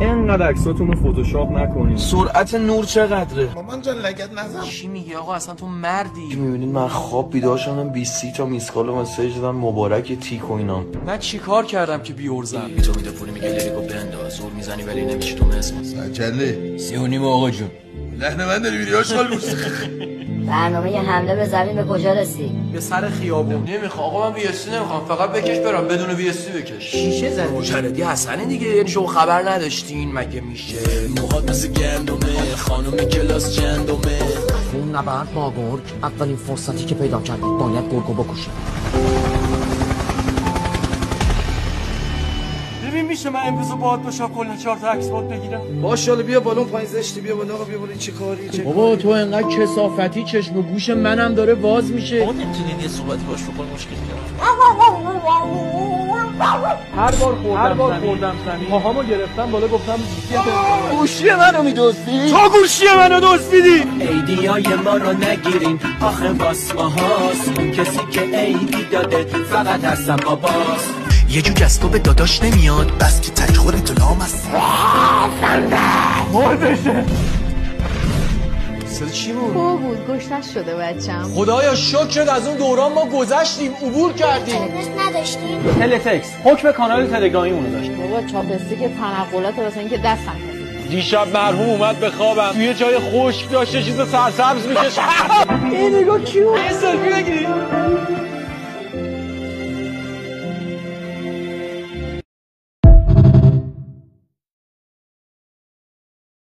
اینقدر عکساتون رو فتوشاپ نکنید. سرعت نور چقدره؟ مامان جان لگد نزن. چی میگی آقا؟ اصلا تو مردی. میبینید من خواب بیدار شدم 20 تا میسکال و مسیج دادم مبارک تیک و اینام. من چیکار کردم که بیورزم؟ تو میده پولی میگه لیریکو بنداز، زور میزنی ولی نمیشه تو اسم. سجله 3.5 آقا جون. لحن من داری میری آشغال موسیقی. برنامه یه حمله به زمین به کجا رسید؟ به سر خیابون. نمیخوام آقا، من ویسی نمیخوام، فقط بکش برام، بدون ویسی بکش. شیشه زدی. مجردی حسنه دیگه، یعنی شما خبر نداشتین مگه میشه؟ موهات مثل گندمه، خانم کلاس چندمه. اون نبرد با گرگ اولین فرصتی که پیدا کردی باید گرگو بکشی. ببین میشه من امروز باهات باشم کلا 4 تا عکس باهات بگیرم؟ باشه بیا بالون پایین زشتی، بیا بالا آقا، بیا بالا. چه کاری؟ بابا تو انقدر کثافتی چشم و گوش منم داره باز میشه. آقا نمیتونین یه صحبتی باش بکنی؟ مشکل داره. هر بار خوردم سمی پاهامو گرفتم بالا گفتم گوشی منو میدزدی؟ تو گوشی منو دزدیدی. ایدیای ما رو نگیرین آخه واسما هاست، اون کسی که ایدی داده فقط هستم باباست. یه جو جستو به داداش نمیاد، بس که تکخوری تو لام هست. مردشه. صدا چی بود؟ خوب بود، گشتش شده بچم. خدایا شکرت از اون دوران ما گذشتیم، عبور کردیم. نداشتیم. تلتکس حکم کانال تلگرامیمونو داشت. بابا چاپستیک تنقلات واسه اینکه دستم دیشب مرحوم اومد به خوابم، توی جای خشک داشته چیز سرسبز میکشه. این نگاه کیو؟ یه سلفی بگیری.